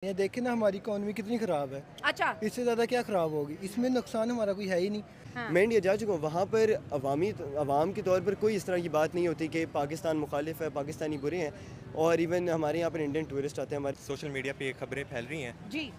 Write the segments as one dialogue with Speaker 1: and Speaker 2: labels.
Speaker 1: ये देखें ना हमारी इकॉनमी कितनी ख़राब है।
Speaker 2: अच्छा।
Speaker 1: इससे ज़्यादा क्या ख़राब होगी, इसमें नुकसान हमारा कोई है ही नहीं।
Speaker 2: हाँ।
Speaker 3: मैं इंडिया जा चुका हूँ, वहाँ पर अवाम के तौर पर कोई इस तरह की बात नहीं होती कि पाकिस्तान मुखालिफ है, पाकिस्तानी बुरे हैं। और इवन हमारे यहाँ पर इंडियन टूरिस्ट आते हैं। हमारे
Speaker 4: सोशल मीडिया पे ये खबरें फैल रही हैं
Speaker 2: जी।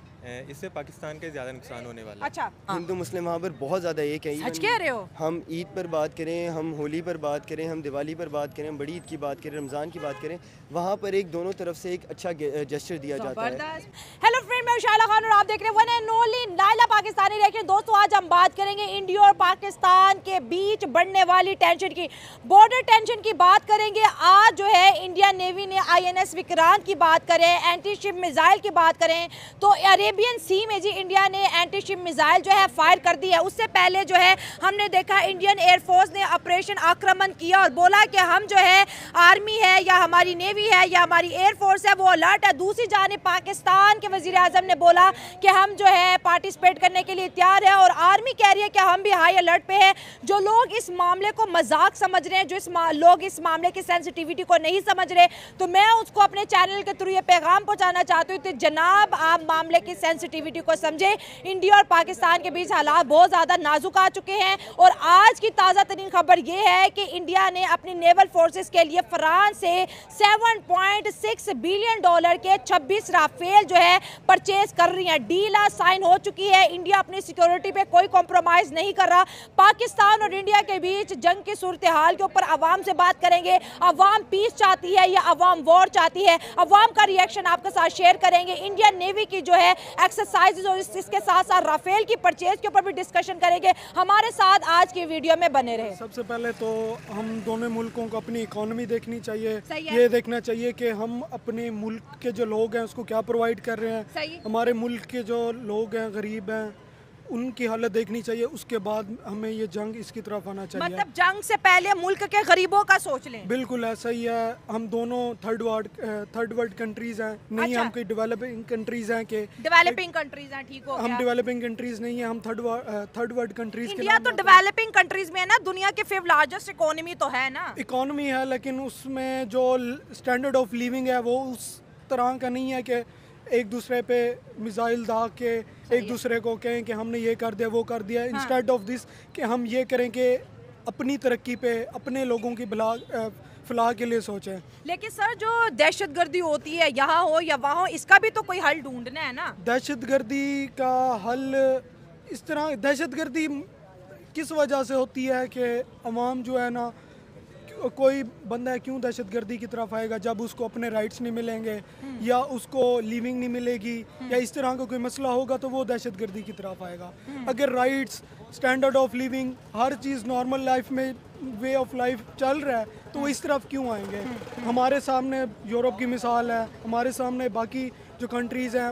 Speaker 4: इससे पाकिस्तान के ज़्यादा नुकसान होने वाला है।
Speaker 2: अच्छा।
Speaker 3: हिंदू मुस्लिम वहाँ पर बहुत ज़्यादा एक है।
Speaker 2: सच कह रहे हो?
Speaker 3: हम ईद पर बात करें, हम होली पर बात करें, हम दिवाली पर बात करें, हम बड़ी ईद की बात करें, रमज़ान की बात करें, वहाँ पर एक दोनों तरफ से एक अच्छा जेस्चर दिया जाता है।
Speaker 2: हेलो फ्रेंड, मैं शायला खान और आप देख रहे हैं one and only Naila Pakistani reaction. दोस्तों, आज हम बात करेंगे इंडिया और पाकिस्तान के बीच बढ़ने वाली टेंशन की, बॉर्डर टेंशन की बात करेंगे। आज जो है इंडियन नेवी ने INS विक्रांत की बात करें, एंटी शिप मिसाइल की बात करें तो अरेबियन सी में जी इंडिया ने एंटी शिप मिसाइल जो है फायर कर दी है। उससे पहले जो है हमने देखा इंडियन एयरफोर्स ने ऑपरेशन आक्रमण किया और बोला कि हम जो है आर्मी है या हमारी नेवी है या हमारी एयरफोर्स है वो अलर्ट है। दूसरी जानिब पाकिस्तान के वजीर आजम ने बोला कि हम जो है पार्टिसिपेट करने के लिए तैयार है और आर्मी कह रही है कि हम भी हाई अलर्ट पे है। जो लोग इस मामले को मजाक समझ रहे हैं, जो लोग इस मामले की सेंसिटिविटी को नहीं समझ रहे, तो मैं उसको अपने चैनल के थ्रू ये पैगाम पहुंचाना चाहती हूँ कि जनाब आप मामले की सेंसिटिविटी को समझे। इंडिया और पाकिस्तान के बीच हालात बहुत ज़्यादा नाजुक आ चुके हैं और आज की ताज़ा तरीन खबर ये है कि इंडिया ने अपनी नेवल फोर्सेस के लिए फ्रांस से $7.6 बिलियन के 26 राफेल जो है परचेज कर रही है। डील साइन हो चुकी है। इंडिया अपनी सिक्योरिटी पे कोई कॉम्प्रोमाइज नहीं कर रहा। पाकिस्तान और इंडिया के बीच जंग की सूरत हाल के ऊपर अवाम से बात करेंगे। अवाम पीस चाहती है या अवाम वॉर चाहती है, अवाम का रिएक्शन आपके साथ शेयर करेंगे। इंडियन नेवी की जो है एक्सरसाइज और इसके साथ साथ राफेल की परचेज के ऊपर भी डिस्कशन करेंगे। हमारे साथ आज की वीडियो में बने रहे।
Speaker 5: सबसे पहले तो हम दोनों मुल्कों को अपनी इकोनॉमी देखनी चाहिए।
Speaker 2: है।
Speaker 5: ये देखना चाहिए कि हम अपने मुल्क के जो लोग हैं उसको क्या प्रोवाइड कर रहे हैं।
Speaker 2: सही।
Speaker 5: हमारे मुल्क के जो लोग हैं, गरीब हैं, उनकी हालत देखनी चाहिए। उसके बाद हमें ये जंग इसकी तरफ आना चाहिए।
Speaker 2: मतलब जंग से पहले मुल्क के गरीबों का सोच लें।
Speaker 5: बिल्कुल ऐसा ही है। हम दोनों थर्ड वर्ल्ड कंट्रीज हैं, नहीं
Speaker 2: अच्छा।
Speaker 5: हम कोई डेवलपिंग कंट्रीज हैं कि
Speaker 2: डेवलपिंग कंट्रीज हैं, ठीक हो गया।
Speaker 5: हम डेवलपिंग कंट्रीज नहीं है, हम थर्ड वर्ल्ड कंट्रीज।
Speaker 2: इंडिया तो डेवलपिंग कंट्रीज में है ना, दुनिया की 5th लार्जेस्ट इकोनॉमी तो है ना।
Speaker 5: इकोनॉमी है, लेकिन उसमें जो स्टैंडर्ड ऑफ लिविंग है वो उस तरह का नहीं है कि एक दूसरे पे मिसाइल दाग के एक दूसरे को कहें कि हमने ये कर दिया वो कर दिया। इंस्टेड ऑफ दिस कि हम ये करें कि अपनी तरक्की पे अपने लोगों की फलाह के लिए सोचें।
Speaker 2: लेकिन सर जो दहशतगर्दी होती है यहाँ हो या वहाँ हो, इसका भी तो कोई हल ढूंढना है ना।
Speaker 5: दहशतगर्दी का हल इस तरह, दहशतगर्दी किस वजह से होती है कि अवाम जो है ना, कोई बंदा क्यों दहशतगर्दी की तरफ आएगा जब उसको अपने राइट्स नहीं मिलेंगे या उसको लिविंग नहीं मिलेगी या इस तरह का कोई मसला होगा तो वो दहशतगर्दी की तरफ आएगा। अगर rights, standard of living, her cheese normal life में वे ऑफ लाइफ चल रहा है तो वो इस तरफ क्यों आएंगे। हमारे सामने यूरोप की मिसाल है, हमारे सामने बाकी जो कंट्रीज़ हैं,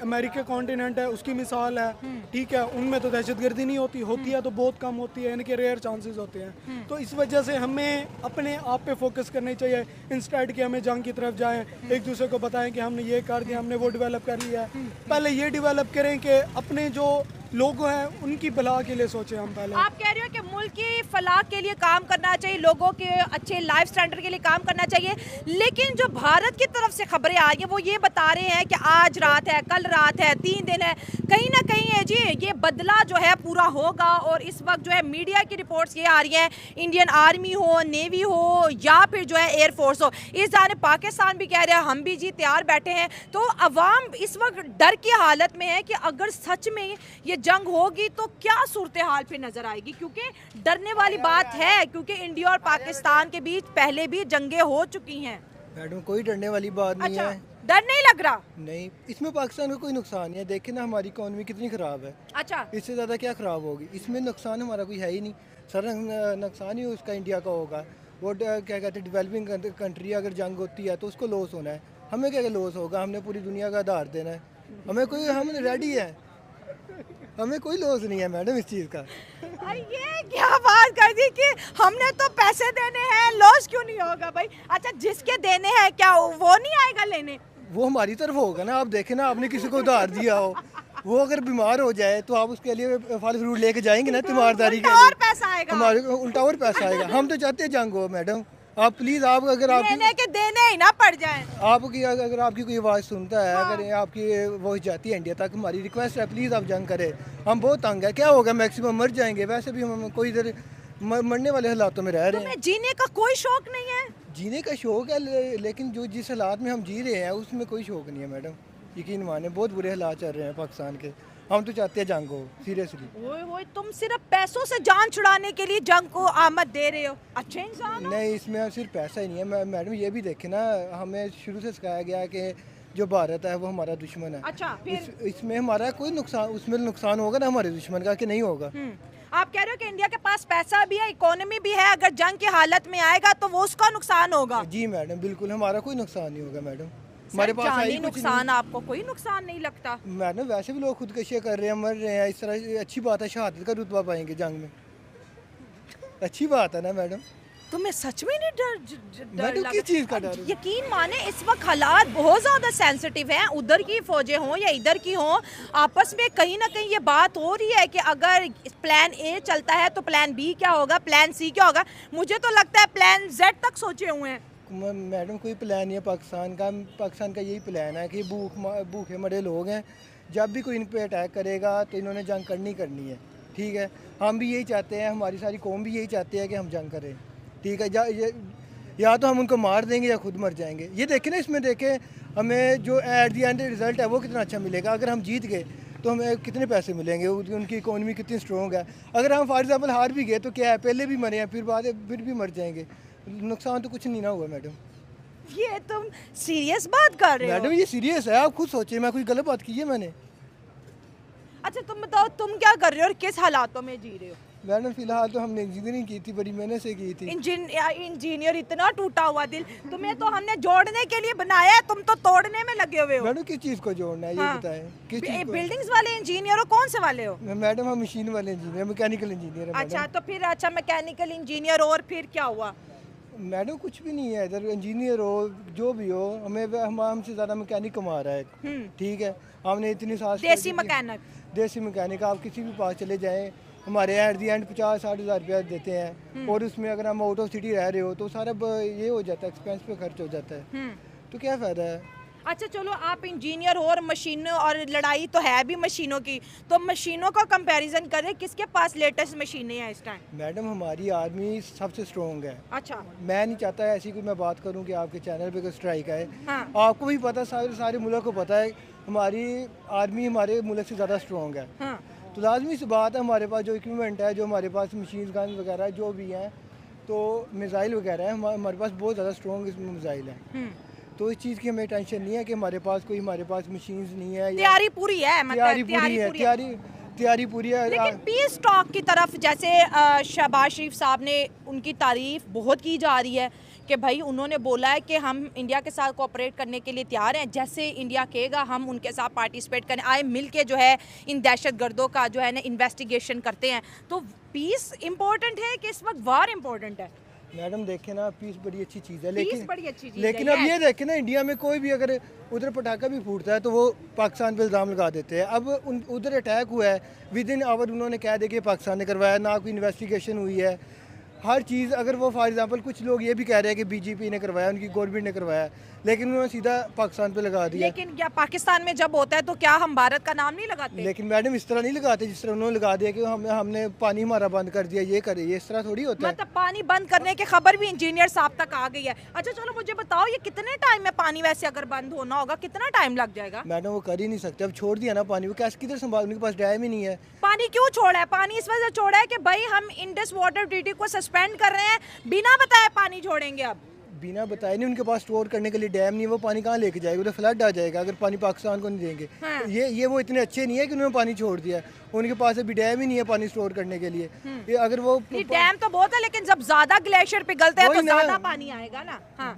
Speaker 5: अमेरिका कॉन्टिनेंट है उसकी मिसाल है, ठीक है। उनमें तो दहशतगर्दी नहीं होती है तो बहुत कम होती है, इनके रेयर चांसेस होते हैं। तो इस वजह से हमें अपने आप पे फोकस करनी चाहिए इंस्टेड कि हमें जंग की तरफ जाएं, एक दूसरे को बताएं कि हमने ये कर दिया, हमने वो डेवलप कर लिया। पहले ये डेवलप करें कि अपने जो लोग हैं उनकी भला के लिए सोचें हम पहले।
Speaker 2: आप कह रहे हो कि मुल्क की फलाह के लिए काम करना चाहिए, लोगों के अच्छे लाइफ स्टैंडर्ड के लिए काम करना चाहिए, लेकिन जो भारत की तरफ से खबरें आ रही हैं वो ये बता रहे हैं कि आज रात है, कल रात है, 3 दिन है, कहीं ना कहीं है जी ये बदला जो है पूरा होगा। और इस वक्त जो है मीडिया की रिपोर्ट्स ये आ रही हैं, इंडियन आर्मी हो, नेवी हो या फिर जो है एयरफोर्स हो, इस जाने पाकिस्तान भी कह रहे हैं हम भी जी तैयार बैठे हैं। तो अवाम इस वक्त डर की हालत में है कि अगर सच में ये जंग होगी तो क्या सूरत हाल पे नजर आएगी, क्योंकि डरने वाली बात है, क्योंकि इंडिया और पाकिस्तान के बीच पहले भी जंगें हो चुकी हैं।
Speaker 1: मैडम कोई डरने वाली बात नहीं
Speaker 2: अच्छा,
Speaker 1: है।
Speaker 2: डर नहीं लग रहा?
Speaker 1: नहीं, इसमें पाकिस्तान का कोई नुकसान नहीं है। देखें ना हमारी इकॉनमी कितनी ख़राब है।
Speaker 2: अच्छा।
Speaker 1: इससे ज़्यादा क्या ख़राब होगी, इसमें नुकसान हमारा कोई है ही नहीं। सर नुकसान ही उसका इंडिया का होगा। वो क्या कहते हैं, डेवलपिंग कंट्री अगर जंग होती है तो उसको लॉस होना है, हमें क्या लॉस होगा, हमने पूरी दुनिया का आधार देना है, हम रेडी है, हमें कोई लॉस नहीं है मैडम इस चीज़ का।
Speaker 2: ये क्या बात कर दी कि हमने तो पैसे देने हैं, लॉस क्यों नहीं होगा भाई। अच्छा, जिसके देने हैं क्या वो नहीं आएगा लेने?
Speaker 1: वो हमारी तरफ होगा ना। आप देखें ना, आपने किसी को उधार दिया हो, वो अगर बीमार हो जाए तो आप उसके लिए फल फ्रूट लेके जाएंगे ना, तीमारदारी के लिए।
Speaker 2: और पैसा आएगा,
Speaker 1: हमारे उल्टा और पैसा आएगा। हम तो चाहते हैं जंग हो मैडम, आप प्लीज़, आप अगर आप
Speaker 2: लेने के देने ही ना पड़ जाए।
Speaker 1: आपकी अगर आपकी कोई आवाज़ सुनता है, अगर आपकी वॉइस जाती है इंडिया तक, हमारी रिक्वेस्ट है प्लीज़ आप जंग करें। हम बहुत तंग है, क्या होगा, मैक्सिमम मर जाएंगे, वैसे भी हम कोई इधर मरने वाले हालातों में रह रहे हैं।
Speaker 2: तुम्हें जीने का कोई शौक नहीं है?
Speaker 1: जीने का शौक है, लेकिन जो जिस हालात में हम जी रहे हैं उसमें कोई शौक नहीं है मैडम। यकीन माने बहुत बुरे हालात चल रहे हैं पाकिस्तान के। हम तो चाहते हैं जंग हो, सीरियसली।
Speaker 2: ओए ओए, तुम सिर्फ पैसों से जान छुड़ाने के लिए जंग को आमद दे रहे हो। अच्छे इंसान हो।
Speaker 1: नहीं, इसमें सिर्फ पैसा ही नहीं है मैडम, ये भी देखे ना, हमें शुरू से सिखाया गया कि जो भारत है वो हमारा दुश्मन है।
Speaker 2: अच्छा, फिर
Speaker 1: इसमें हमारा कोई नुकसान, उसमें नुकसान होगा ना हमारे दुश्मन का, कि नहीं होगा?
Speaker 2: आप कह रहे हो कि इंडिया के पास पैसा भी है, इकोनॉमी भी है, अगर जंग की हालत में आएगा तो वो उसका नुकसान होगा।
Speaker 1: जी मैडम, बिल्कुल हमारा कोई नुकसान नहीं होगा मैडम।
Speaker 2: हमारे पास
Speaker 1: है ही कुछ
Speaker 2: नुकसान, आपको कोई नुकसान नहीं लगता?
Speaker 1: नहीं। मैडम वैसे भी लोग खुदकशियाँ कर रहे हैं, मर रहे हैं, इस तरह अच्छी बात है, शहादत का रुतबा पाएंगे जंग में, अच्छी बात है ना मैडम?
Speaker 2: तुम्हें सच में नहीं डर
Speaker 1: मैडम
Speaker 2: लगा?
Speaker 1: किस चीज़ का डर है?
Speaker 2: यकीन माने इस वक्त हालात बहुत ज़्यादा सेंसिटिव हैं, उधर की फौजें हों या इधर की हों, आपस में कहीं ना कहीं ये बात हो रही है कि अगर प्लान ए चलता है तो प्लान बी क्या होगा, प्लान सी क्या होगा। मुझे तो लगता है प्लान जेड तक सोचे हुए हैं।
Speaker 1: मैडम कोई प्लान नहीं है पाकिस्तान का यही प्लान है कि भूखे मरे लोग हैं, जब भी कोई इन पे अटैक करेगा तो इन्होंने जंग करनी है, ठीक है? हम भी यही चाहते हैं, हमारी सारी कौम भी यही चाहती है कि हम जंग करें, ठीक है? या तो हम उनको मार देंगे या खुद मर जाएंगे। ये देखें ना, इसमें देखें हमें जो एट दी एंड रिजल्ट है वो कितना अच्छा मिलेगा। अगर हम जीत गए तो हमें कितने पैसे मिलेंगे, उनकी इकोनॉमी कितनी स्ट्रॉन्ग है। अगर हम फॉर एग्जांपल हार भी गए तो क्या है, पहले भी मरे हैं, फिर भी मर जाएंगे, नुकसान तो कुछ नहीं ना हुआ मैडम।
Speaker 2: ये तुम सीरियस बात कर रहे हो?
Speaker 1: मैडम ये सीरियस है, आप खुद सोचिए, मैं कोई गलत बात की है मैंने?
Speaker 2: अच्छा तुम बताओ, तुम क्या कर रहे हो और किस हालातों में जी रहे हो?
Speaker 1: मैडम फिलहाल तो हमने इंजीनियरिंग की थी, बड़ी मेहनत से की थी।
Speaker 2: इंजीनियर, इतना टूटा हुआ दिल, तुम्हें तो हमने जोड़ने के लिए बनाया है, तुम तो तोड़ने में लगे हुए हो।
Speaker 1: मैडम किस चीज़ को जोड़ना है, ये
Speaker 2: हाँ।
Speaker 1: बताएं, किस चीज़ को?
Speaker 2: बिल्डिंग्स वाले इंजीनियर हो? कौन से वाले हो?
Speaker 1: मैडम हम मशीन वाले इंजीनियर, मैकेनिकल इंजीनियर है
Speaker 2: अच्छा,
Speaker 1: मैडम।
Speaker 2: तो फिर अच्छा मैकेनिकल इंजीनियर, और फिर क्या हुआ?
Speaker 1: मैडम कुछ भी नहीं है इधर, इंजीनियर हो जो भी हो, हमसे ज़्यादा मैकेनिक कमा रहा है, ठीक है? हमने इतनी साल देसी मैकेनिक, आप किसी भी पास चले जाएं, हमारे एट दी एंड 50-60 हज़ार रुपया देते हैं, और उसमें अगर हम आउट ऑफ सिटी रह रहे हो तो सारा ये हो जाता है, एक्सपेंस पे खर्च हो जाता है, तो क्या फ़ायदा है?
Speaker 2: अच्छा चलो, आप इंजीनियर हो और मशीनों, और लड़ाई तो है भी मशीनों की, तो मशीनों का कंपैरिजन करें, किसके पास लेटेस्ट मशीनें हैं इस टाइम?
Speaker 1: मैडम हमारी आर्मी सबसे स्ट्रॉन्ग है।
Speaker 2: अच्छा,
Speaker 1: मैं नहीं चाहता ऐसी कोई मैं बात करूं कि आपके चैनल पे कोई स्ट्राइक आए।
Speaker 2: हाँ।
Speaker 1: आपको भी पता, सारे मुल्क को पता है हमारी आर्मी हमारे मुल्क से ज़्यादा स्ट्रॉन्ग है।
Speaker 2: हाँ।
Speaker 1: तो लाजमी सी बात है, हमारे पास जो इक्विपमेंट है, जो हमारे पास मशीन गन वगैरह जो भी हैं, तो मिसाइल वगैरह है, हमारे पास बहुत ज़्यादा स्ट्रॉन्ग इसमें मिसाइल हैं। तो इस चीज़ की हमें टेंशन नहीं है कि हमारे पास मशीन्स नहीं है।
Speaker 2: तैयारी पूरी है,
Speaker 1: तैयारी पूरी है।
Speaker 2: लेकिन पीस टॉक की तरफ, जैसे शहबाज शरीफ साहब ने, उनकी तारीफ बहुत की जा रही है कि भाई उन्होंने बोला है कि हम इंडिया के साथ कोऑपरेट करने के लिए तैयार हैं, जैसे इंडिया कहेगा हम उनके साथ पार्टिसिपेट करें, आए मिल के जो है इन दहशतगर्दों का जो है ना इन्वेस्टिगेशन करते हैं। तो पीस इम्पोर्टेंट है कि इस वक्त वार इम्पोर्टेंट है?
Speaker 1: मैडम देखें ना, पीस बड़ी अच्छी चीज़ है,
Speaker 2: लेकिन
Speaker 1: अब ये देखें ना, इंडिया में कोई भी अगर उधर पटाखा भी फूटता है तो वो पाकिस्तान पे इल्ज़ाम लगा देते हैं। अब उधर अटैक हुआ है, विद इन आवर उन्होंने कह दिया कि पाकिस्तान ने करवाया, ना कोई इन्वेस्टिगेशन हुई है, हर चीज़। अगर वो फॉर एग्जांपल कुछ लोग ये भी कह रहे हैं कि बीजेपी ने करवाया, उनकी गवर्नमेंट ने करवाया, लेकिन उन्होंने सीधा पाकिस्तान पे लगा दिया।
Speaker 2: लेकिन क्या पाकिस्तान में जब होता है तो क्या हम भारत का नाम नहीं लगाते?
Speaker 1: लेकिन मैडम इस तरह नहीं लगाते जिस तरह उन्होंने लगा दिया कि हमने पानी हमारा बंद कर दिया, ये करे, ये इस तरह थोड़ी होता है।
Speaker 2: मतलब पानी बंद करने की खबर भी इंजीनियर साहब तक आ गई है। अच्छा चलो मुझे बताओ, ये कितने टाइम में पानी वैसे अगर बंद होना होगा, कितना टाइम लग जाएगा?
Speaker 1: मैडम वो कर ही नहीं सकते, अब छोड़ दिया ना पानी, वो कैसे किधर संभाल, उनके पास डैम ही नहीं है।
Speaker 2: पानी क्यों छोड़ा है? पानी इस वजह से छोड़ा है कि भाई हम इंडस वाटर ट्रीटी को सस्पेंड कर रहे हैं, बिना बताए पानी छोड़ेंगे। अब
Speaker 1: बिना बताए नहीं, उनके पास स्टोर करने के लिए डैम नहीं है, वो पानी कहाँ लेके जाएगा, उधर फ्लड आ जाएगा अगर पानी पाकिस्तान को नहीं देंगे।
Speaker 2: हाँ।
Speaker 1: ये वो इतने अच्छे नहीं है कि उन्होंने पानी छोड़ दिया, उनके पास अभी डैम ही नहीं है पानी स्टोर करने के लिए। ये अगर वो
Speaker 2: डैम तो बहुत है, लेकिन जब ज्यादा ग्लेशियर पिघलते हैं तो
Speaker 1: वही ना।
Speaker 2: ज्यादा पानी आएगा ना। हाँ।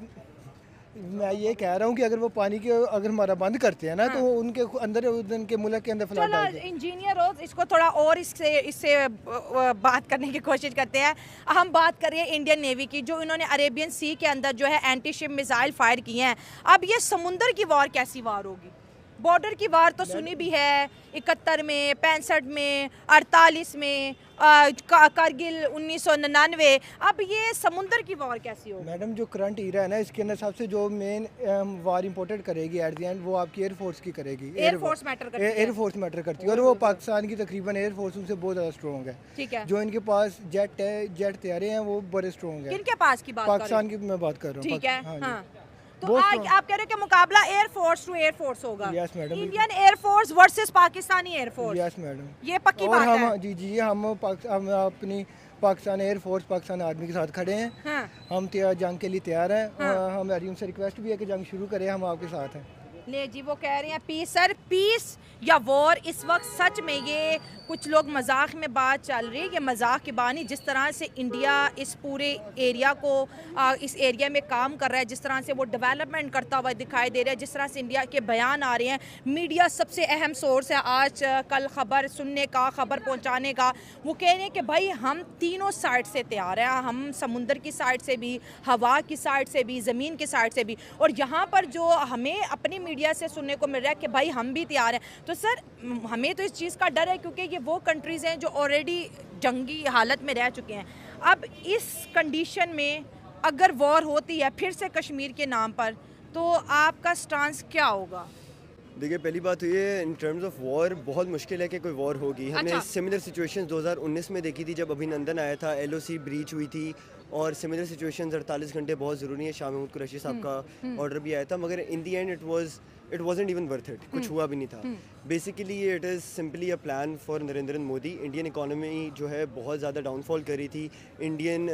Speaker 1: मैं ये कह रहा हूँ कि अगर वो पानी के अगर हमारा बंद करते हैं ना, तो उनके अंदर, उनके मुल्क के अंदर फ्लड
Speaker 2: चलो
Speaker 1: आएगा।
Speaker 2: इंजीनियर हो, इसको थोड़ा और इससे बात करने की कोशिश करते हैं। हम बात कर रहे हैं इंडियन नेवी की, जो इन्होंने अरेबियन सी के अंदर जो है एंटी शिप मिसाइल फायर किए हैं। अब ये समुंदर की वार कैसी वार होगी? बॉर्डर की वार तो सुनी भी है 71 में, 65 में, 48 में, कारगिल 1999, अब ये समुंदर की वॉर कैसी होगी?
Speaker 1: मैडम जो करंट ईरा है ना, इसके अंदर सबसे जो मेन वार इंपोर्टेड करेगी एट द एंड, वो आपकी एयरफोर्स की करेगी।
Speaker 2: एयरफोर्स मैटर करती है।
Speaker 1: एयरफोर्स मैटर करती है, और वो पाकिस्तान की तकरीबन एयरफोर्स उनसे बहुत ज़्यादा स्ट्रॉन्ग है।
Speaker 2: ठीक है।
Speaker 1: जो इनके पास जेट है, जेट तैयारे हैं, वो बड़े स्ट्रॉन्ग है।
Speaker 2: किनके पास की बात कर रहे
Speaker 1: पाकिस्तान की मैं बात कर रहा
Speaker 2: हो?
Speaker 1: हूँ।
Speaker 2: ठीक है,
Speaker 1: हाँ जी।
Speaker 2: हाँ। तो
Speaker 1: बहुत
Speaker 2: आज
Speaker 1: strong।
Speaker 2: आप कह रहे हो कि मुकाबला एयरफोर्स टू एयरफोर्स होगा?
Speaker 1: Yes, madam,
Speaker 2: Indian air force versus Pakistani air force.
Speaker 1: Yes madam,
Speaker 2: ये पक्की
Speaker 1: और
Speaker 2: बात
Speaker 1: हम
Speaker 2: है।
Speaker 1: जी हम अपनी पाकिस्तान एयरफोर्स, पाकिस्तान आर्मी के साथ खड़े हैं।
Speaker 2: हाँ।
Speaker 1: हम जंग के लिए तैयार हैं।
Speaker 2: हाँ।
Speaker 1: हमारी उनसे रिक्वेस्ट भी है कि जंग शुरू करें, हम आपके साथ हैं।
Speaker 2: ले जी, वो कह रहे हैं पीस। सर, पीस या वॉर, इस वक्त सच में ये कुछ लोग मजाक में बात चल रही है, ये मजाक की बात नहीं। जिस तरह से इंडिया इस पूरे एरिया को इस एरिया में काम कर रहा है, जिस तरह से वो डेवलपमेंट करता हुआ दिखाई दे रहा है, जिस तरह से इंडिया के बयान आ रहे हैं, मीडिया सबसे अहम सोर्स है आज कल खबर सुनने का, खबर पहुंचाने का। वो कह रहे हैं कि भाई हम तीनों साइड से तैयार हैं, हम समुंदर की साइड से भी, हवा की साइड से भी, ज़मीन की साइड से भी। और यहाँ पर जो हमें अपनी मीडिया से सुनने को मिल रहा है कि भाई हम भी तैयार हैं। तो सर, हमें तो इस चीज़ का डर है क्योंकि ये वो कंट्रीज़ हैं जो ऑलरेडी जंगी हालत में रह चुके हैं। अब इस कंडीशन में अगर वॉर होती है फिर से कश्मीर के नाम पर, तो आपका स्टांस क्या होगा?
Speaker 3: देखिए, पहली बात तो ये, इन टर्म्स ऑफ वॉर बहुत मुश्किल है कि कोई वॉर होगी। हमने
Speaker 2: अच्छा।
Speaker 3: सिमिलर सिचुएशंस 2019 में देखी थी जब अभिनंदन आया था, LOC ब्रीच हुई थी, और सिमिलर सिचुएशंस 48 घंटे बहुत ज़रूरी है। शाह महमूद कुरैशी साहब का ऑर्डर भी आया था, मगर in the end it wasn't even worth it, कुछ हुआ भी नहीं था। Basically it is simply a plan for Narendra Modi. Indian economy जो है बहुत ज़्यादा डाउनफॉल कर रही थी। इंडियन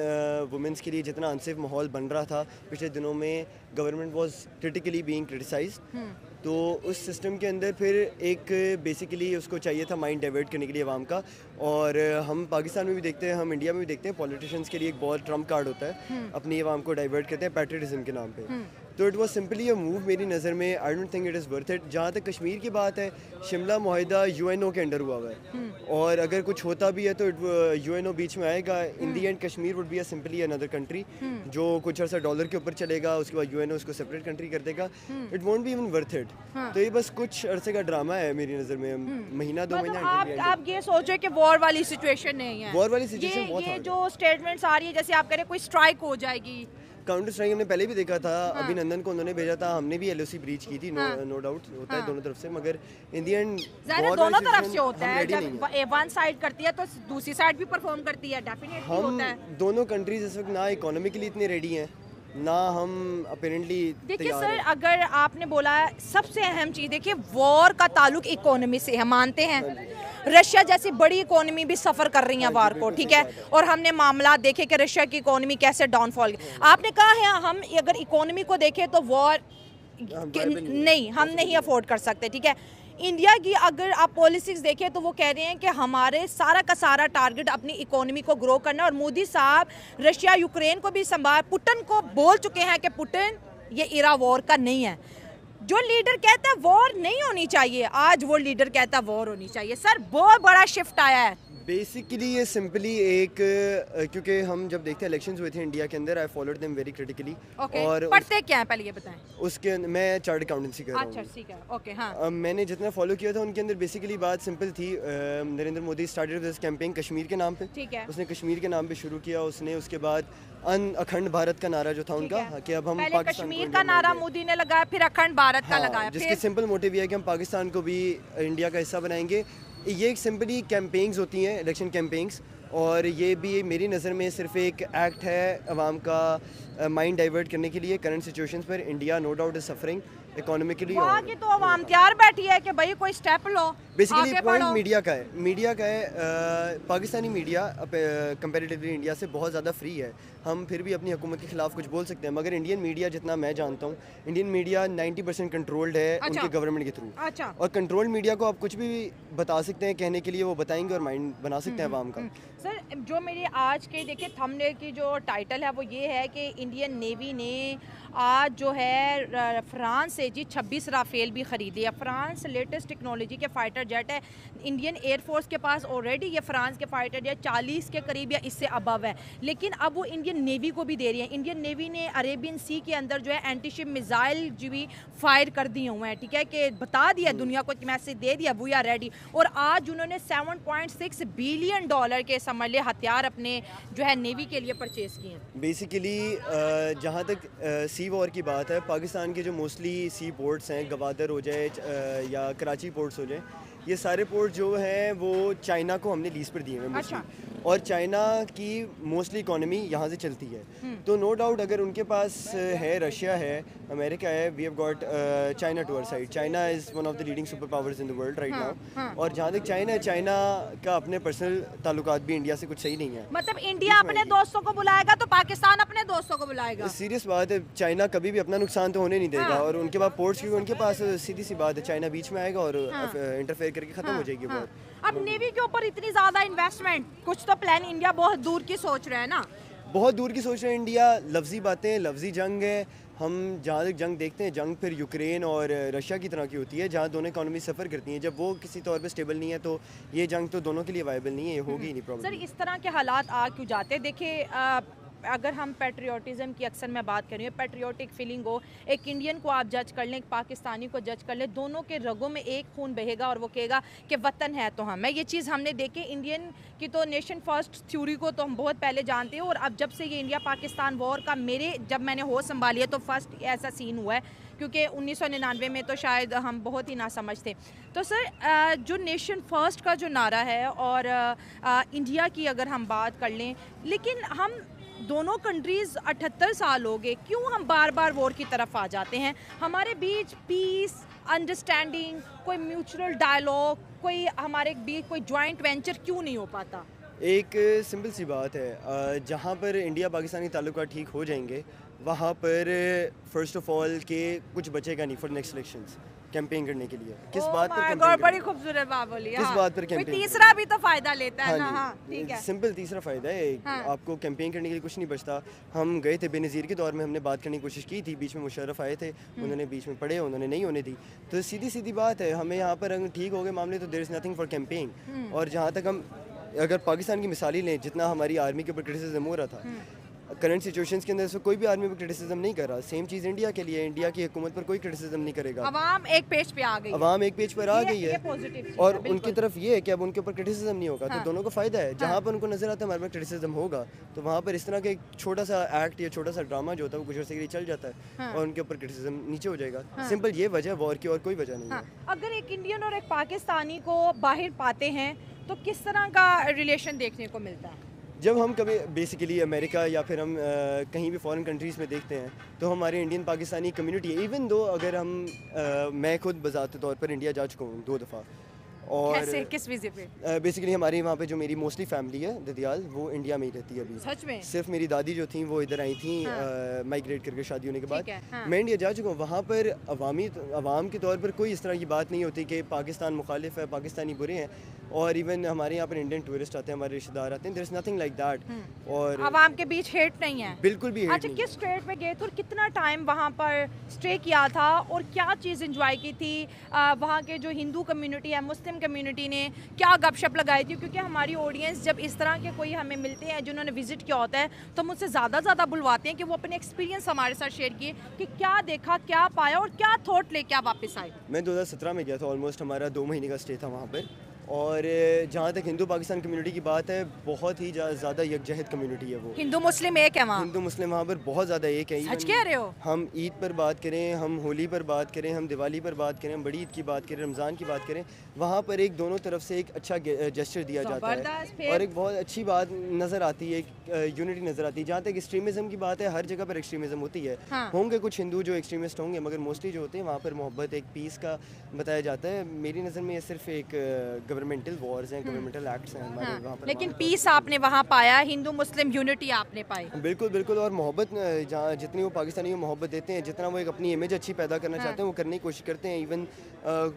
Speaker 3: वुमेंस के लिए जितना अनसेफ माहौल बन रहा था पिछले दिनों में, government was critically being criticised. तो उस सिस्टम के अंदर फिर एक बेसिकली उसको चाहिए था माइंड डाइवर्ट करने के लिए अवाम का। और हम पाकिस्तान में भी देखते हैं, हम इंडिया में भी देखते हैं, पॉलिटिशियंस के लिए एक बहुत ट्रम्प कार्ड होता है, अपनी अवाम को डाइवर्ट करते हैं पैट्रियटिज्म के नाम पे। तो it was simply a move मेरी नज़र में। I don't think it is worth it. जहाँ तक कश्मीर की बात है, शिमला मुआहिदा UNO के अंडर हुआ हुआ है, और अगर कुछ होता भी है तो UNO बीच में आएगा। In the end Kashmir would be a simply another country जो कुछ अर्सा डॉलर के ऊपर चलेगा, उसके बाद UNO उसको सेपरेट कंट्री कर देगा। It won't be even worth it. तो ये बस कुछ अरसे का ड्रामा है मेरी नज़र में, महीना 2
Speaker 2: मतलब
Speaker 3: महीना।
Speaker 2: आप ये सोचो कि वॉर वाली सिचुएशन नहीं है।
Speaker 3: वॉर वाली सिचुएशन बहुत
Speaker 2: ये
Speaker 3: hard
Speaker 2: जो स्टेटमेंट्स आ रही है, जैसे आप कह रहे हैं कोई स्ट्राइक हो जाएगी।
Speaker 3: काउंटर स्ट्राइक हमने पहले भी देखा था, अभिनंदन को उन्होंने भेजा था, हमने भी LOC ब्रीच की थी। नो डाउट होता है दोनों तरफ से, मगर इन दी एंड
Speaker 2: दोनों तरफ से होता है। जब वन साइड करती है तो दूसरी साइड भी परफॉर्म करती है, डेफिनेटली
Speaker 3: हम
Speaker 2: होता है।
Speaker 3: दोनों कंट्रीज इस वक्त ना इकोनॉमिकली इतने रेडी हैं, ना हम अपेरेंटली
Speaker 2: देखिए सर, अगर आपने बोला सबसे अहम चीज़, देखिए वॉर का ताल्लुक इकोनॉमी से है, मानते हैं। रशिया जैसी बड़ी इकोनॉमी भी सफ़र कर रही है वार को, ठीक है, और हमने मामला देखे कि रशिया की इकोनॉमी कैसे डाउनफॉल। आपने कहा है हम अगर इकोनॉमी को देखें तो वॉर नहीं, हम नहीं अफोर्ड कर सकते, ठीक है। इंडिया की अगर आप पॉलिसीज देखें तो वो कह रहे हैं कि हमारे सारा का सारा टारगेट अपनी इकोनॉमी को ग्रो करना। और मोदी साहब रशिया यूक्रेन को भी संभाल, पुतिन को बोल चुके हैं कि पुतिन ये इरा वॉर का नहीं है। जो लीडर कहता है वॉर नहीं होनी चाहिए, आज वो लीडर कहता है वॉर होनी चाहिए। सर, बहुत बड़ा शिफ्ट आया है।
Speaker 3: बेसिकली ये सिंपली एक क्योंकि हम जब देखते हैं इलेक्शंस हुए थे इंडिया के अंदर, I followed them very critically.
Speaker 2: और पढ़ते क्या है पहले ये बताएं।
Speaker 3: उसके मैं चार्ट अकाउंटेंसी कर रहा हूँ।
Speaker 2: अच्छा, ठीक है, ओके, हाँ।
Speaker 3: मैंने जितना फॉलो किया था उनके अंदर बेसिकली बात सिंपल थी। Narendra Modi started this campaign Kashmir के नाम पे,
Speaker 2: ठीक है।
Speaker 3: उसने कश्मीर के नाम पे शुरू किया। उसने उसके बाद अखंड भारत का नारा जो था उनका, कि अब हम
Speaker 2: पहले कश्मीर का नारा मोदी ने लगाया, फिर अखंड भारत का लगाया,
Speaker 3: जिसके सिंपल मोटिव ये है कि हम पाकिस्तान को भी इंडिया का हिस्सा बनाएंगे। ये एक सिंपली कैंपेन्स होती हैं, इलेक्शन कैंपेन्स, और ये भी मेरी नज़र में सिर्फ एक एक्ट है अवाम का माइंड डाइवर्ट करने के लिए करंट सिचुएशंस पर। India no doubt is suffering economically.
Speaker 2: वहाँ की तो अवाम तैयार बैठी है कि भाई कोई स्टेप लो।
Speaker 3: बेसिकली पॉइंट मीडिया का है, पाकिस्तानी मीडिया कंपैरेटिवली इंडिया से बहुत ज़्यादा फ्री है। हम फिर भी अपनी हुकूमत के खिलाफ कुछ बोल सकते हैं, मगर इंडियन मीडिया जितना मैं जानता हूँ, इंडियन मीडिया 90% कंट्रोल्ड है उनके गवर्नमेंट के थ्रू।
Speaker 2: अच्छा।
Speaker 3: और कंट्रोल्ड मीडिया को आप कुछ भी बता सकते हैं, कहने के लिए वो बताएंगे और माइंड बना सकते हैं अवाम का।
Speaker 2: सर, जो मेरी आज के देखिए थंबनेल की जो टाइटल है वो ये है कि इंडियन नेवी ने आज जो है फ्रांस से जी 26 राफेल भी ख़रीदे है। फ्रांस लेटेस्ट टेक्नोलॉजी के फ़ाइटर जेट है। इंडियन एयरफोर्स के पास ऑलरेडी ये फ्रांस के फ़ाइटर जेट 40 के करीब या इससे अबव है, लेकिन अब वो इंडियन नेवी को भी दे रही है। इंडियन नेवी ने अरेबियन सी के अंदर जो है एंटी शिप मिसाइल जो भी फायर कर दिए हुए हैं, ठीक है, कि बता दिया दुनिया को कि मैसेज दे दिया वी आर रेडी। और आज उन्होंने $7.6 बिलियन के समझ ले हथियार अपने जो है नेवी के लिए परचेज किए हैं।
Speaker 3: बेसिकली जहाँ तक सी वॉर की बात है, पाकिस्तान के जो मोस्टली सी पोर्ट्स हैं, गवादर हो जाए या कराची पोर्ट्स हो जाए, ये सारे पोर्ट जो हैं वो चाइना को हमने लीज पर दिए हैं
Speaker 2: अच्छा।
Speaker 3: और चाइना की मोस्टली इकोनॉमी यहाँ से चलती है। तो नो डाउट अगर उनके पास है, रशिया है, अमेरिका है, we have got China to our side. China is one of the leading super powers in the world right now. और जहाँ तक चाइना का अपने पर्सनल ताल्लुकात भी इंडिया से कुछ सही नहीं है।
Speaker 2: मतलब इंडिया अपने दोस्तों को बुलाएगा तो पाकिस्तान अपने दोस्तों को बुलाएगा।
Speaker 3: सीरियस बात है, चाइना कभी भी अपना नुकसान तो होने नहीं देगा। और उनके पास पोर्ट्स क्योंकि उनके पास सीधी सी बात है, चाइना बीच में आएगा और इंटरफेयर करके ख़त्म हो जाएगी वॉर।
Speaker 2: अब नेवी के ऊपर इतनी ज़्यादा इन्वेस्टमेंट, कुछ तो प्लान इंडिया बहुत दूर की सोच रहा है ना।
Speaker 3: बहुत दूर की सोच रहे हैं इंडिया। लफ्जी बातें, लफ्जी जंग है। हम जहाँ तक जंग देखते हैं, जंग फिर यूक्रेन और रशिया की तरह की होती है, जहाँ दोनों इकॉनमी सफ़र करती हैं। जब वो किसी तौर पे स्टेबल नहीं है तो ये जंग तो दोनों के लिए वायबल नहीं है, ये होगी ही नहीं प्रॉब्लम।
Speaker 2: सर, इस तरह के हालात आ क्यों जाते हैं? देखिए, अगर हम पेट्रियोटिज़म की अक्सर मैं बात कर रही हूँ, पेट्रियोटिक फीलिंग हो, एक इंडियन को आप जज कर लें, एक पाकिस्तानी को जज कर लें, दोनों के रगों में एक खून बहेगा और वो कहेगा कि वतन है तो हम है। ये चीज़ हमने देखी। इंडियन की तो नेशन फर्स्ट थ्योरी को तो हम बहुत पहले जानते हैं, और अब जब से ये इंडिया पाकिस्तान वॉर का जब मैंने होश संभाली है तो फर्स्ट ऐसा सीन हुआ है, क्योंकि 1999 में तो शायद हम बहुत ही ना समझ थे। तो सर, जो नेशन फर्स्ट का जो नारा है और इंडिया की अगर हम बात कर लें, लेकिन हम दोनों कंट्रीज़ 78 साल हो गए, क्यों हम बार बार वॉर की तरफ आ जाते हैं? हमारे बीच पीस, अंडरस्टैंडिंग, कोई म्यूचुअल डायलॉग, कोई हमारे बीच कोई जॉइंट वेंचर क्यों नहीं हो पाता?
Speaker 3: एक सिंपल सी बात है, जहाँ पर इंडिया पाकिस्तानी ताल्लुकात ठीक हो जाएंगे वहाँ पर फर्स्ट ऑफ ऑल के कुछ बचेगा नहीं फॉर नेक्स्ट इलेक्शंस कैंपेन करने के लिए। किस बात पर कैंपेन?
Speaker 2: बड़ी खूबसूरत बात बोली।
Speaker 3: किस बात पर कैंपेन?
Speaker 2: तीसरा भी तो फायदा लेता है ना। हाँ, ठीक है।
Speaker 3: सिंपल तीसरा फ़ायदा है।
Speaker 2: हाँ।
Speaker 3: आपको कैंपेन करने के लिए कुछ नहीं बचता। हम गए थे बेनज़ीर के दौर में, हमने बात करने की कोशिश की थी, बीच में मुशर्रफ आए थे, उन्होंने बीच में पढ़े, उन्होंने नहीं होने दी। तो सीधी सीधी बात है, हमें यहाँ पर अगर ठीक हो गए मामले तो there is nothing for campaign. और जहाँ तक हम अगर पाकिस्तान की मिसाल ही लें, जितना हमारी आर्मी के ऊपर क्रिटिसिज्म हो रहा था करंट सिचुएशंस के अंदर, से कोई भी आर्मी पर क्रिटिसिज्म नहीं कर रहा। सेम चीज़ इंडिया के लिए, इंडिया की हुकूमत पर कोई क्रिटिसिज्म नहीं करेगा।
Speaker 2: अवाम एक पेज पे आ गई,
Speaker 3: अवाम एक पेज पर आ गई है, और
Speaker 2: बिल्कुल।
Speaker 3: उनकी तरफ ये है कि अब उनके ऊपर क्रिटिसिज्म नहीं होगा।
Speaker 2: हाँ।
Speaker 3: तो दोनों को फ़ायदा है। जहाँ पर उनको नजर आता है हमारे में क्रिटिसिज्म होगा, तो वहाँ पर इस तरह का एक छोटा सा एक्ट या छोटा सा ड्रामा जो होता है वो कुछ अर्से के लिए चल जाता है।
Speaker 2: हाँ।
Speaker 3: और उनके ऊपर क्रिटिसिज्म नीचे हो जाएगा। सिंपल ये वजह वॉर की, और कोई वजह नहीं
Speaker 2: हाँ,
Speaker 3: है।
Speaker 2: अगर एक इंडियन और एक पाकिस्तानी को बाहर पाते हैं तो किस तरह का रिलेशन देखने को मिलता है?
Speaker 3: जब हम कभी बेसिकली अमेरिका या फिर हम कहीं भी फॉरेन कंट्रीज़ में देखते हैं तो हमारे Indian Pakistani community, even though अगर हम मैं खुद बज़ात तौर पर इंडिया जा चुका हूँ 2 दफ़ा। और
Speaker 2: कैसे, किस विज़िट पे?
Speaker 3: बेसिकली हमारे वहाँ पे जो मेरी मोस्टली फैमिली है ददियाल, वो इंडिया में ही रहती है अभी।
Speaker 2: सच में?
Speaker 3: सिर्फ मेरी दादी जो थी वो इधर आई थी माइग्रेट करके शादी होने के बाद।
Speaker 2: ठीक है, हाँ।
Speaker 3: मैं इंडिया जा चुका हूँ। वहाँ पर अवाम के तौर पर कोई इस तरह की बात नहीं होती कि पाकिस्तान मुखालिफ है, पाकिस्तानी बुरे हैं। और इवन हमारे यहाँ पर इंडियन टूरिस्ट आते हैं, हमारे रिश्तेदार आते हैं, there is nothing like that. और
Speaker 2: अवाम के बीच हेट नहीं है?
Speaker 3: बिल्कुल भी hate
Speaker 2: अच्छा,
Speaker 3: नहीं
Speaker 2: किस स्टेट में गए थे और कितना टाइम वहाँ पर स्टे किया था और क्या चीज़ एंजॉय की थी? वहाँ के जो हिंदू कम्युनिटी है, मुस्लिम कम्युनिटी ने क्या गपशप लगाई थी? क्योंकि हमारी ऑडियंस जब इस तरह के कोई हमें मिलते हैं जिन्होंने विजिट किया होता है तो मुझसे ज़्यादा बुलवाते हैं कि वो अपने एक्सपीरियंस हमारे साथ शेयर किए कि क्या देखा, क्या पाया और क्या थॉट लेके आप वापस आए।
Speaker 3: मैं 2017 में गया था, ऑलमोस्ट हमारा 2 महीने का स्टे था वहाँ पर। और जहाँ तक हिंदू पाकिस्तान कम्युनिटी की बात है, बहुत ही ज़्यादा यकजहत कम्युनिटी है वो।
Speaker 2: हिंदू मुस्लिम एक है वहाँ?
Speaker 3: हिंदू मुस्लिम वहाँ पर बहुत ज़्यादा एक है।
Speaker 2: सच कह रहे हो?
Speaker 3: हम ईद पर बात करें, हम होली पर बात करें, हम दिवाली पर बात करें, हम बड़ी ईद की बात करें, रमज़ान की बात करें, वहाँ पर एक दोनों तरफ से एक अच्छा जेस्चर दिया जाता है और एक बहुत अच्छी बात नज़र आती है, एक यूनिटी नज़र आती है। जहाँ तक एक्सट्रीमिज़म की बात है, हर जगह पर एक्सट्रीमिज़म होती है।
Speaker 2: हाँ।
Speaker 3: होंगे कुछ हिंदू जो एक्सट्रीमिस्ट होंगे, मगर मोस्टली जो होते हैं वहाँ पर मोहब्बत, एक पीस का बताया जाता है। मेरी नज़र में ये सिर्फ एक गवर्नमेंटल वॉर्स हैं, गवर्नमेंटल एक्ट्स हैं हमारे वहाँ पर।
Speaker 2: लेकिन पीस आपने वहाँ पाया, हिंदू मुस्लिम यूनिटी आपने पाई।
Speaker 3: बिल्कुल बिल्कुल, और मोहब्बत जहाँ जितनी वो पाकिस्तानी को मोहब्बत देते हैं, जितना वो एक अपनी इमेज अच्छी पैदा करना चाहते हैं वो करने की कोशिश करते हैं। इवन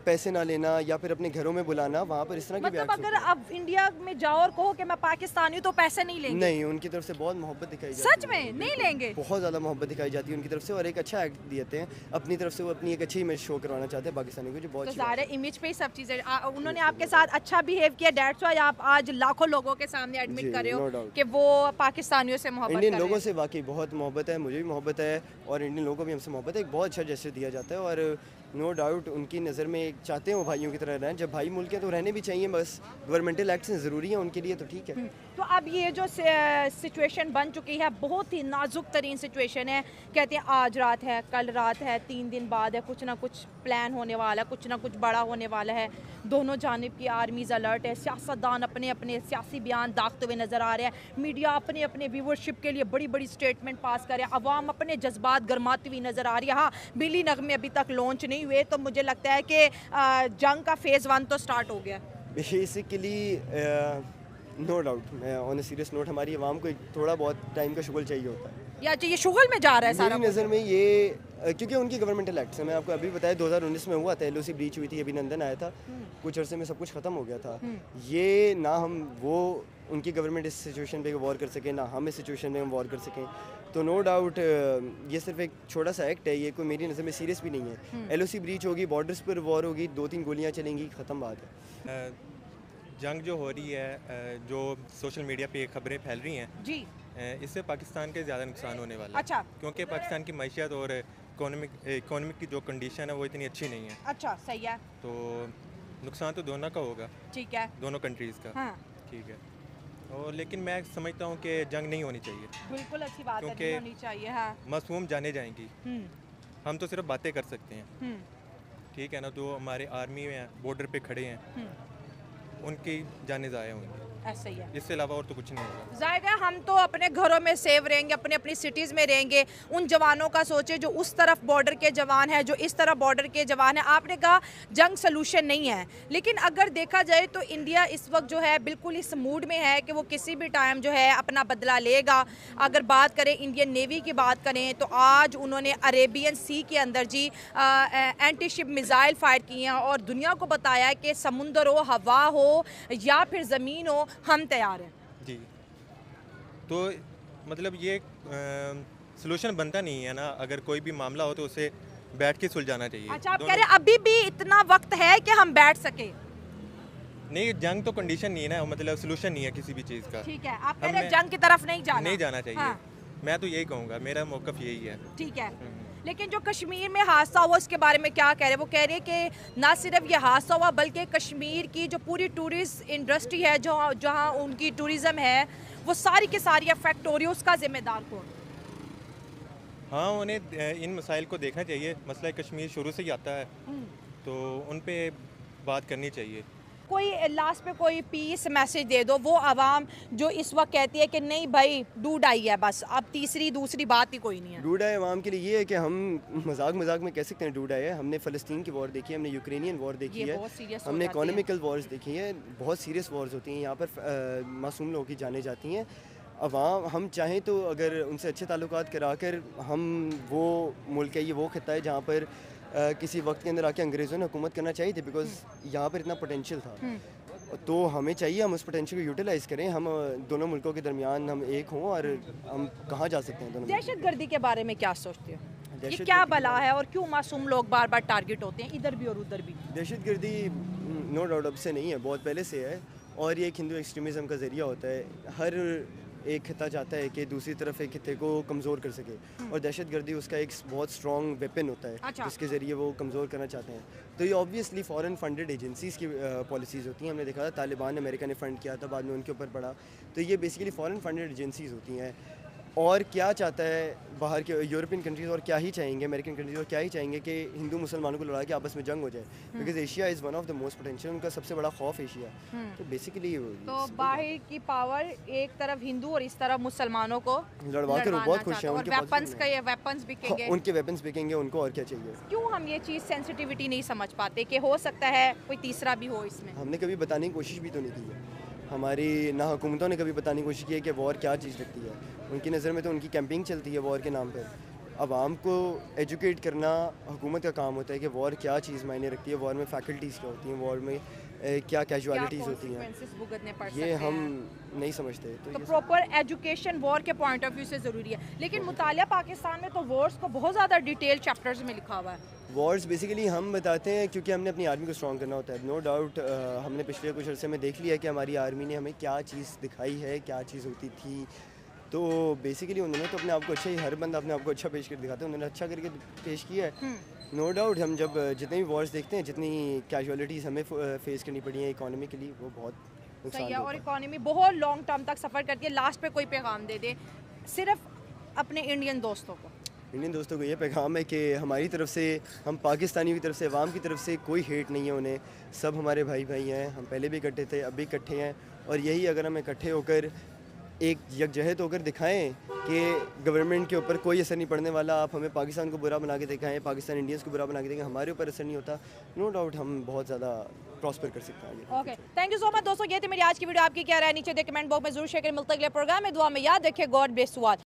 Speaker 3: पैसे ना लेना या फिर अपने घरों में बुलाना, वहाँ पर इस तरह की
Speaker 2: मतलब
Speaker 3: भी
Speaker 2: अगर अब इंडिया में जाओ और कहो कि मैं पाकिस्तानी हूँ तो पैसे नहीं लेंगे?
Speaker 3: नहीं, उनकी तरफ से बहुत मोहब्बत दिखाई जाती
Speaker 2: सच
Speaker 3: है।
Speaker 2: में नहीं लेंगे?
Speaker 3: बहुत ज़्यादा मोहब्बत दिखाई जाती है उनकी तरफ से, और एक अच्छा एक्ट देते हैं अपनी तरफ से। वो अपनी एक अच्छी इमेज शो करवाना चाहते हैं पाकिस्तानी को, जो बहुत
Speaker 2: तो
Speaker 3: अच्छी बात
Speaker 2: ज़ाहिर है इमेज पे ही सब चीज़ें उन्होंने आपके साथ अच्छा बिहेव किया, दैट्स व्हाई आप आज लाखों लोगों के सामने एडमिट
Speaker 3: जी,
Speaker 2: कर रहे
Speaker 3: no
Speaker 2: हो
Speaker 3: doubt।
Speaker 2: कि वो पाकिस्तानियों से
Speaker 3: है।
Speaker 2: मोहब्बत
Speaker 3: इंडियन
Speaker 2: कर रहे
Speaker 3: लोगों
Speaker 2: हैं।
Speaker 3: से वाकई बहुत मोहब्बत है, मुझे भी मोहब्बत है और इंडियन लोगों को भी हमसे मोहब्बत है। एक बहुत अच्छा जेस्चर दिया जाता है और नो डाउट उनकी नज़र में एक चाहते हैं वो भाइयों की तरह रहें। जब भाई मुल्क हैं तो रहने भी चाहिए, बस गवर्नमेंटल एक्ट्स ज़रूरी है उनके लिए, तो ठीक है।
Speaker 2: तो अब ये जो सिचुएशन बन चुकी है, बहुत ही नाजुक तरीन सिचुएशन है। कहते हैं आज रात है, कल रात है, 3 दिन बाद है, कुछ ना कुछ प्लान होने वाला है, कुछ ना कुछ बड़ा होने वाला है। दोनों जानिब की आर्मीज अलर्ट है, सियासतदान अपने अपने सियासी बयान दागते हुए नज़र आ रहे हैं, मीडिया अपने अपने व्यूवरशिप के लिए बड़ी बड़ी स्टेटमेंट पास कर रहे हैं, अवाम अपने जज्बात गरमाती हुई नज़र आ रही है। हाँ, बिल्ली नगमे अभी तक लॉन्च नहीं हुए, तो मुझे लगता है कि जंग का फेज़ 1 तो स्टार्ट हो गया।
Speaker 3: Basically no doubt, on a serious note, हमारी आवाम को थोड़ा बहुत टाइम का शुगल चाहिए होता है।
Speaker 2: या जो ये शुगल में जा रहा है सारा
Speaker 3: मेरी नज़र में ये क्योंकि उनकी गवर्नमेंटल एक्ट्स हैं, मैं आपको अभी बताया 2019 में हुआ था, LOC ब्रीच हुई थी, अभिनंदन आया था, कुछ अरसे में सब कुछ ख़त्म हो गया था। ये ना हम वो उनकी गवर्नमेंट इस सिचुएशन पे वॉर कर सकें, ना हम इस सिचुएशन में हम वॉर कर सकें, तो नो डाउट ये सिर्फ एक छोटा सा एक्ट है, ये कोई मेरी नज़र में सीरियस भी नहीं है। LOC ब्रीच होगी, बॉर्डर्स पर वॉर होगी, 2-3 गोलियाँ चलेंगी, ख़त्म बात है।
Speaker 4: जंग जो हो रही है, जो सोशल मीडिया पे खबरें फैल रही हैं,
Speaker 2: जी।
Speaker 4: इससे पाकिस्तान के ज़्यादा नुकसान होने वाला है।
Speaker 2: अच्छा।
Speaker 4: क्योंकि पाकिस्तान की मैशियत और इकोनॉमिक की जो कंडीशन है वो इतनी अच्छी नहीं है,
Speaker 2: अच्छा, सही है।
Speaker 4: तो नुकसान तो दोनों का होगा,
Speaker 2: ठीक है।
Speaker 4: दोनों कंट्रीज़ का।
Speaker 2: हाँ,
Speaker 4: ठीक है, और लेकिन मैं समझता हूँ कि जंग नहीं होनी चाहिए,
Speaker 2: बिल्कुल अच्छी बात है,
Speaker 4: क्योंकि
Speaker 2: नहीं होनी चाहिए। हाँ।
Speaker 4: मासूम जाने जाएंगी। हम तो सिर्फ बातें कर सकते हैं,
Speaker 2: हम्म,
Speaker 4: ठीक है ना। जो हमारे आर्मी में बॉर्डर पे खड़े हैं, उनकी जानें ज़ाया होंगी,
Speaker 2: ऐसा ही है।
Speaker 4: इससे अलावा और तो कुछ नहीं होगा।
Speaker 2: जाहिर है हम तो अपने घरों में सेव रहेंगे, अपने अपनी सिटीज़ में रहेंगे। उन जवानों का सोचे जो उस तरफ बॉर्डर के जवान हैं, जो इस तरफ बॉर्डर के जवान हैं। आपने कहा जंग सलूशन नहीं है, लेकिन अगर देखा जाए तो इंडिया इस वक्त जो है बिल्कुल इस मूड में है कि वो किसी भी टाइम जो है अपना बदला लेगा। अगर बात करें इंडियन नेवी की बात करें तो आज उन्होंने अरेबियन सी के अंदर जी एंटी शिप मिसाइल फायर किए हैं और दुनिया को बताया है कि समुंदर हो, हवा हो या फिर ज़मीन हो, हम तैयार हैं।
Speaker 4: जी, तो मतलब ये सलूशन बनता नहीं है ना, अगर कोई भी मामला हो तो उसे बैठ के सुलझाना चाहिए।
Speaker 2: अच्छा, आप कह
Speaker 4: दोनों-
Speaker 2: रहे हैं अभी भी इतना वक्त है कि हम बैठ सके?
Speaker 4: नहीं, जंग तो कंडीशन नहीं है ना, मतलब सलूशन नहीं है किसी भी चीज़ का।
Speaker 2: ठीक है, आप कह रहे हैं
Speaker 4: हमें-
Speaker 2: जंग की तरफ नहीं जाना?
Speaker 4: नहीं जाना चाहिए।
Speaker 2: हाँ,
Speaker 4: मैं तो यही कहूँगा, मेरा मौक़िफ़ यही है।
Speaker 2: ठीक है। लेकिन जो कश्मीर में हादसा हुआ उसके बारे में क्या कह रहे हैं? वो कह रहे हैं कि ना सिर्फ ये हादसा हुआ बल्कि कश्मीर की जो पूरी टूरिस्ट इंडस्ट्री है, जो जहाँ उनकी टूरिज़्म है, वो सारी की सारी अफेक्ट हो रही है। उसका जिम्मेदार कौन?
Speaker 4: हाँ, उन्हें इन मसाइल को देखना चाहिए। मसला कश्मीर शुरू से ही आता है, तो उन पे बात करनी चाहिए।
Speaker 2: कोई लास्ट पे कोई पीस मैसेज दे दो वो आवाम जो इस वक्त कहती है कि नहीं भाई डूड आई है, बस अब तीसरी दूसरी बात ही कोई नहीं है।
Speaker 3: डूड आए आवाम के लिए ये है कि हम मजाक में कह सकते हैं डूड आए है। हमने फ़लस्तीन की वॉर देखी है, हमने यूक्रेनियन वॉर देखी
Speaker 2: ये
Speaker 3: है,
Speaker 2: बहुत serious हो
Speaker 3: हमने
Speaker 2: जाती है।
Speaker 3: इकोनॉमिकल वॉर्स देखी है, बहुत सीरियस वॉर्स होती हैं यहाँ पर, मासूम लोगों की जानें जाती हैं। अवाम हम चाहें तो अगर उनसे अच्छे ताल्लुकात कराकर हम वो मुल्क है, ये वो खिता है जहाँ पर किसी वक्त के अंदर आके अंग्रेज़ों ने हुकूमत करना चाहिए थी, बिकॉज यहाँ पर इतना पोटेंशियल था। तो हमें चाहिए हम उस पोटेंशियल को यूटिलाइज़ करें, हम दोनों मुल्कों के दरमियान हम एक हों और हम कहाँ जा सकते हैं दोनों।
Speaker 2: दहशत गर्दी के बारे में क्या सोचते हो? ये
Speaker 3: दहशतगर्दी
Speaker 2: क्या
Speaker 3: के
Speaker 2: बला है और क्यों मासूम लोग बार बार टारगेट होते हैं इधर भी और उधर भी?
Speaker 3: दहशतगर्दी नो डाउट अब से नहीं है, बहुत पहले से है, और ये एक हिंदू एक्सट्रीमिज़म का ज़रिया होता है। हर एक खिता चाहता है कि दूसरी तरफ एक खिते को कमज़ोर कर सके, और दहशतगर्दी उसका एक बहुत स्ट्रॉन्ग वेपन होता है।
Speaker 2: अच्छा।
Speaker 3: जिसके ज़रिए वो कमज़ोर करना चाहते हैं। तो ये ऑब्वियसली फ़ॉरेन फंडेड एजेंसीज़ की पॉलिसीज़ होती हैं। हमने देखा था तालिबान अमेरिका ने फ़ंड किया था, बाद में उनके ऊपर पड़ा, तो ये बेसिकली फ़ॉरेन फंडेड एजेंसीज़ होती हैं। और क्या चाहता है बाहर के यूरोपियन कंट्रीज़, और क्या ही चाहेंगे अमेरिकन कंट्रीज़, और क्या ही चाहेंगे कि हिंदू मुसलमानों को लड़ा के आपस में जंग हो जाए, because Asia is one of the most potential, उनका सबसे बड़ा खौफ एशिया। तो बेसिकली
Speaker 2: तो बाहर की पावर एक तरफ हिंदू और इस तरफ मुसलमानों को
Speaker 3: लड़वा के वो बहुत खुश हैं,
Speaker 2: और
Speaker 3: उनके
Speaker 2: वेपन्स का ये वेपन्स बिकेंगे।
Speaker 3: उनके वेपन्स बिकेंगे, उनको और क्या चाहिए।
Speaker 2: क्यों हम ये चीज़ सेंसिटिविटी नहीं समझ पाते कि हो सकता है कोई तीसरा भी हो इसमें?
Speaker 3: हमने कभी बताने की कोशिश भी तो नहीं की है, हमारी ना हुकूमतों ने कभी बताने की कोशिश की है कि वॉर क्या चीज़ लगती है। उनकी नज़र में तो उनकी कैंपिंग चलती है वॉर के नाम पर। आवाम को एजुकेट करना हुकूमत का काम होता है कि वॉर क्या चीज़ मायने रखती है, वॉर में फैकल्टीज़ क्या होती हैं, वॉर में क्या कैजुअलिटीज़ होती हैं,
Speaker 2: consequences भुगतने पड़
Speaker 3: ये
Speaker 2: सकते
Speaker 3: हम
Speaker 2: हैं।
Speaker 3: नहीं समझते।
Speaker 2: तो
Speaker 3: ये
Speaker 2: प्रॉपर एजुकेशन वॉर के पॉइंट ऑफ व्यू से ज़रूरी है, लेकिन मुतालिया पाकिस्तान में तो वॉर्स को बहुत ज़्यादा डिटेल चैप्टर्स में लिखा हुआ है।
Speaker 3: वॉर्स बेसिकली हम बताते हैं क्योंकि हमने अपनी आर्मी को स्ट्रॉन्ग करना होता है। नो डाउट हमने पिछले कुछ अर्से में देख लिया कि हमारी आर्मी ने हमें क्या चीज़ दिखाई है, क्या चीज़ होती थी। तो बेसिकली उन्होंने तो अपने आप को अच्छा ही, हर बंदा अपने आप को अच्छा पेश कर दिखाता है, उन्होंने अच्छा करके पेश किया है। नो डाउट हम जब जितने भी वॉर्स देखते हैं, जितनी कैजुअलिटीज़ हमें फेस करनी पड़ी है इकोनॉमिकली, वो बहुत नुकसान
Speaker 2: सही है। और
Speaker 3: होता है।
Speaker 2: इकोनॉमी बहुत लॉन्ग टर्म तक सफ़र करती है। लास्ट पे कोई पैगाम दे दे सिर्फ अपने इंडियन दोस्तों को।
Speaker 3: इंडियन दोस्तों को ये पैगाम है कि हमारी तरफ से, हम पाकिस्तानियों की तरफ से, अवाम की तरफ से कोई हेट नहीं है उन्हें। सब हमारे भाई भाई हैं, हम पहले भी इकट्ठे थे, अब भी इकट्ठे हैं। और यही अगर हम इकट्ठे होकर एक यकजहत होकर दिखाएं कि गवर्नमेंट के ऊपर कोई असर नहीं पड़ने वाला, आप हमें पाकिस्तान को बुरा बना के दिखाएं, पाकिस्तान इंडियंस को बुरा बना के दिखाएं, हमारे ऊपर असर नहीं होता, नो डाउट हम बहुत ज़्यादा प्रॉस्पर कर सकते हैं।
Speaker 2: Okay, thank you so much दोस्तों। ये थी मेरी आज की वीडियो। आपकी क्या राय नीचे दे कमेंट बॉक्स में जरूर शेयर करें। मिलते हैं अगले प्रोग्राम में। दुआ में याद रखिए। God bless you all.